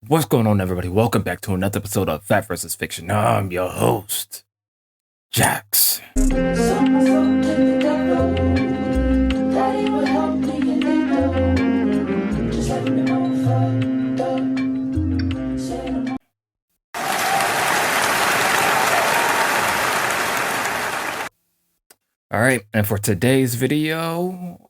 What's going on, everybody? Welcome back to another episode of Fact vs. Fiction. I'm your host, Jax. All right, and for today's video,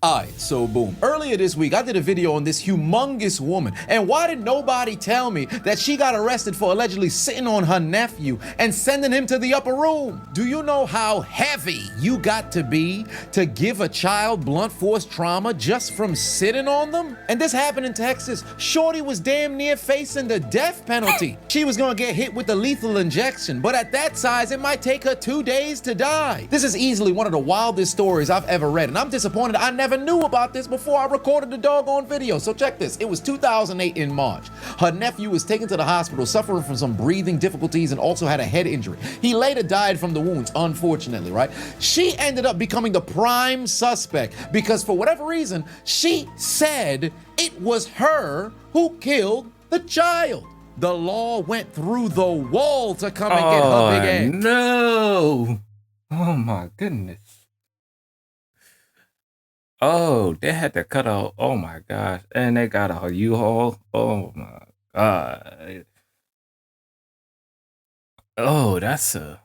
Alright, so boom. Earlier this week, I did a video on this humongous woman. And why did nobody tell me that she got arrested for allegedly sitting on her nephew and sending him to the upper room? Do you know how heavy you got to be to give a child blunt force trauma just from sitting on them? And this happened in Texas. Shorty was damn near facing the death penalty. She was gonna get hit with the lethal injection, but at that size, it might take her 2 days to die. This is easily one of the wildest stories I've ever read, and I'm disappointed I never knew about this before I recorded the doggone video. So check this. It was 2008 in March. Her nephew was taken to the hospital suffering from some breathing difficulties and also had a head injury. He later died from the wounds, unfortunately, right? She ended up becoming the prime suspect because for whatever reason, she said it was her who killed the child. The law went through the wall to come and get her big ass. No! Oh my goodness. Oh, they had to cut out. Oh my gosh. And they got a U-Haul. Oh my god. Oh, that's a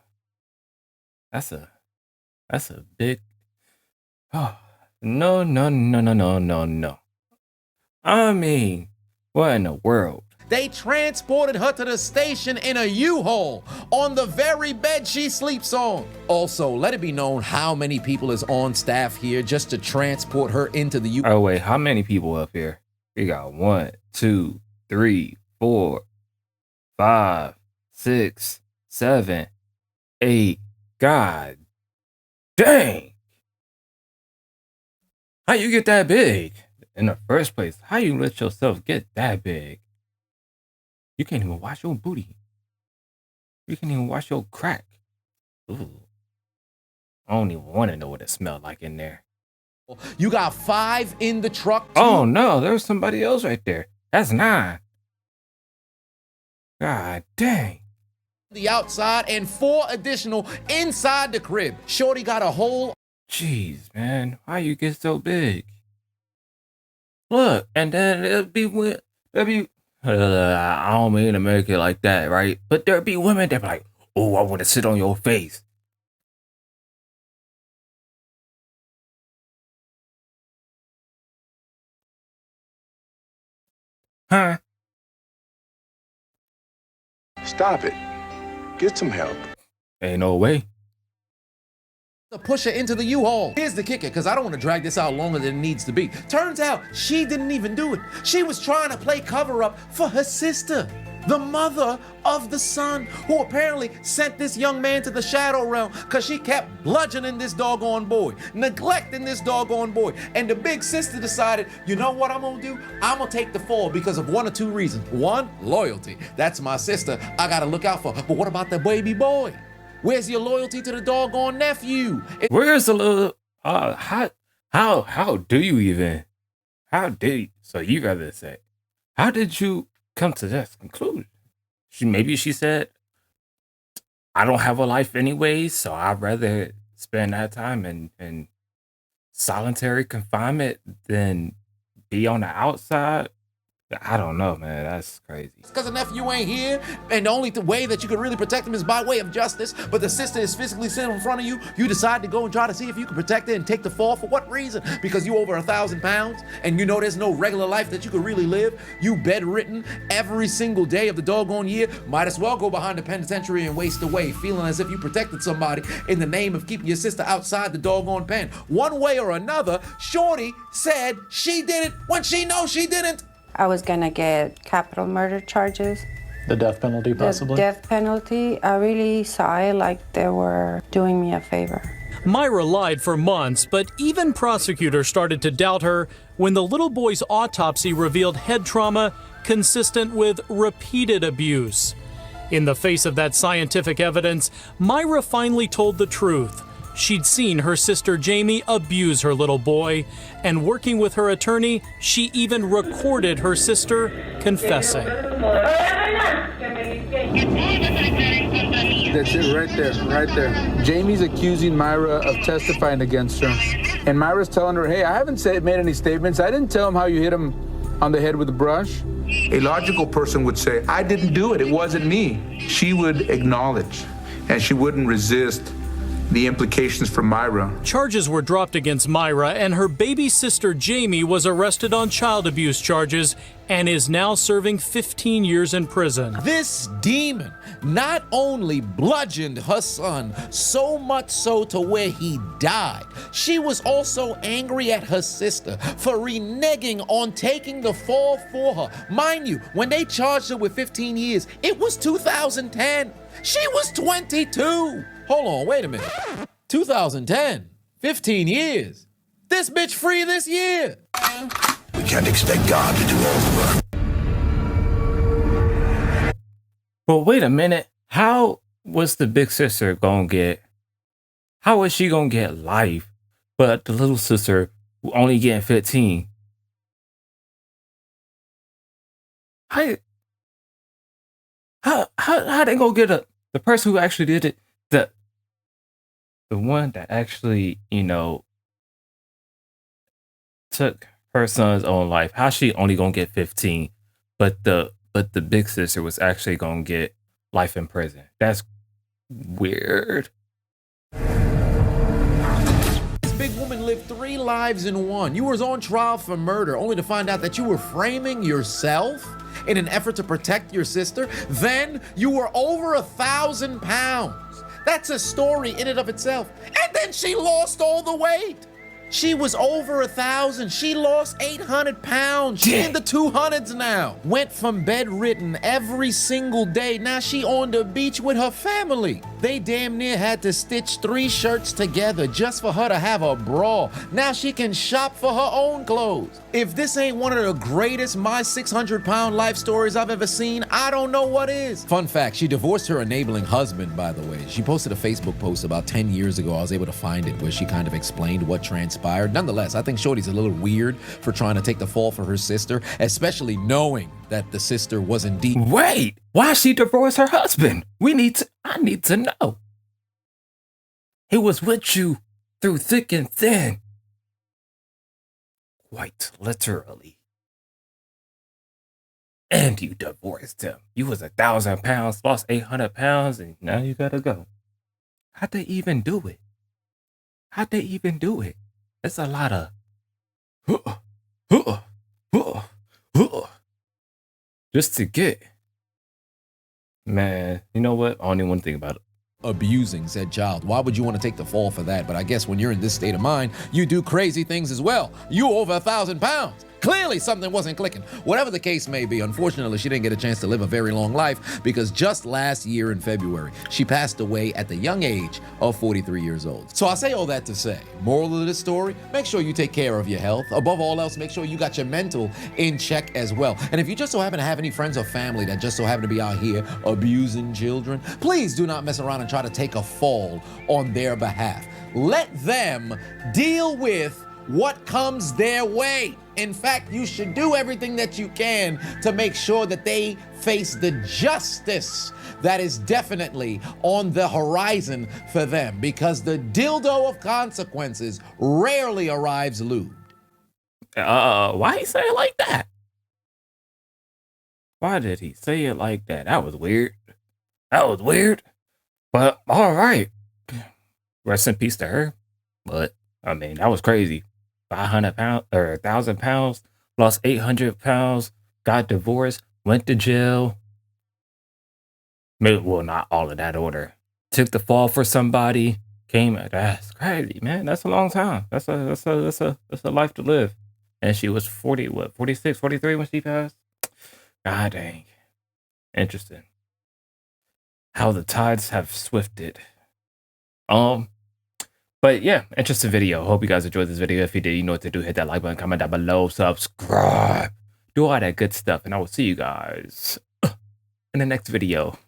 big. Oh, no. I mean, what in the world? They transported her to the station in a U-Haul on the very bed she sleeps on. Also, let it be known how many people is on staff here just to transport her into the U-Haul. Oh wait, how many people up here? We got 1, 2, 3, 4, 5, 6, 7, 8. God dang. How you get that big in the first place? How you let yourself get that big? You can't even wash your booty. You can't even wash your crack. Ooh. I don't even want to know what it smelled like in there. You got 5 in the truck. Oh no, there's somebody else right there. That's 9. God dang. The outside and 4 additional inside the crib. Shorty got a whole. Jeez, man, why you get so big? Look, and then I don't mean to make it like that, right? But there'll be women that be like, oh, I want to sit on your face. Huh? Stop it. Get some help. Ain't no way. To push her into the U-Haul. Here's the kicker, because I don't want to drag this out longer than it needs to be. Turns out she didn't even do it. She was trying to play cover-up for her sister, the mother of the son, who apparently sent this young man to the shadow realm because she kept bludgeoning this doggone boy, neglecting this doggone boy. And the big sister decided, you know what I'm gonna do? I'm gonna take the fall because of 1 or 2 reasons. 1, loyalty. That's my sister. I gotta look out for her. But what about the baby boy? Where's your loyalty to the doggone nephew? Where's the little how do you even so you gotta say, how did you come to that conclusion? Maybe she said, I don't have a life anyways, so I'd rather spend that time in solitary confinement than be on the outside. I don't know, man. That's crazy. Because the nephew ain't here, and the only way that you can really protect him is by way of justice, but the sister is physically sitting in front of you, you decide to go and try to see if you can protect her and take the fall. For what reason? Because you over 1,000 pounds, and you know there's no regular life that you could really live. You bedridden every single day of the doggone year. Might as well go behind the penitentiary and waste away, feeling as if you protected somebody in the name of keeping your sister outside the doggone pen. One way or another, Shorty said she did it when she knows she didn't. I was gonna get capital murder charges. The death penalty, possibly? The death penalty. I really saw it like they were doing me a favor. Myra lied for months, but even prosecutors started to doubt her when the little boy's autopsy revealed head trauma consistent with repeated abuse. In the face of that scientific evidence, Myra finally told the truth. she'd seen her sister Jamie abuse her little boy, and working with her attorney, she even recorded her sister confessing. That's it right there. Jamie's accusing Myra of testifying against her. And Myra's telling her, hey, I haven't made any statements. I didn't tell him how you hit him on the head with a brush. A logical person would say, I didn't do it. It wasn't me. She would acknowledge, and she wouldn't resist the implications for Myra. Charges were dropped against Myra, and her baby sister Jamie was arrested on child abuse charges and is now serving 15 years in prison. This demon not only bludgeoned her son so much so to where he died, she was also angry at her sister for reneging on taking the fall for her. Mind you, when they charged her with 15 years, it was 2010. She was 22. Hold on, wait a minute. 2010, 15 years. This bitch free this year. We can't expect God to do all the work. But wait a minute. How was the big sister gonna get? How was she gonna get life, but the little sister only getting 15? How they gonna get the person who actually did it, the one that actually, took her son's own life? How she only gonna get 15, but the big sister was actually gonna get life in prison? That's weird. This big woman lived 3 lives in one. You was on trial for murder, only to find out that you were framing yourself in an effort to protect your sister. Then you were over 1,000 pounds. That's a story in and of itself. And then she lost all the weight. She was over 1,000. She lost 800 pounds. She in the 200s now. Went from bedridden every single day. Now she on the beach with her family. They damn near had to stitch 3 shirts together just for her to have a bra. Now she can shop for her own clothes. If this ain't one of the greatest my 600-pound life stories I've ever seen, I don't know what is. Fun fact, she divorced her enabling husband, by the way. She posted a Facebook post about 10 years ago. I was able to find it, where she kind of explained what transpired. Nonetheless, I think Shorty's a little weird for trying to take the fall for her sister, especially knowing that the sister was indeed. Wait, why she divorced her husband? I need to know. He was with you through thick and thin. Quite literally. And you divorced him. You was 1,000 pounds, lost 800 pounds, and now you gotta go. How'd they even do it? It's a lot of just to get. Man, you know what? I don't even want to think about it. Abusing said child. Why would you want to take the fall for that? But I guess when you're in this state of mind, you do crazy things as well. You over 1,000 pounds. Clearly something wasn't clicking. Whatever the case may be, unfortunately, she didn't get a chance to live a very long life, because just last year in February, she passed away at the young age of 43 years old. So I say all that to say, moral of this story, make sure you take care of your health. Above all else, make sure you got your mental in check as well. And if you just so happen to have any friends or family that just so happen to be out here abusing children, please do not mess around and try to take a fall on their behalf. Let them deal with what comes their way. In fact, you should do everything that you can to make sure that they face the justice that is definitely on the horizon for them, because the dildo of consequences rarely arrives lubed. Why he say it like that? Why did he say it like that? That was weird. But all right. Rest in peace to her. But I mean, that was crazy. 500 pounds or 1,000 pounds, lost 800 pounds, got divorced, went to jail. Maybe, well, not all in that order. Took the fall for somebody, came. That's crazy, man. That's a long time. That's a life to live. And she was 46, 43 when she passed. God dang. Interesting. How the tides have swifted. But yeah, interesting video. Hope you guys enjoyed this video. If you did, you know what to do. Hit that like button, comment down below, subscribe, do all that good stuff. And I will see you guys in the next video.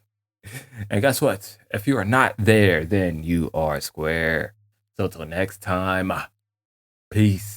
And guess what? If you are not there, then you are square. So till next time, peace.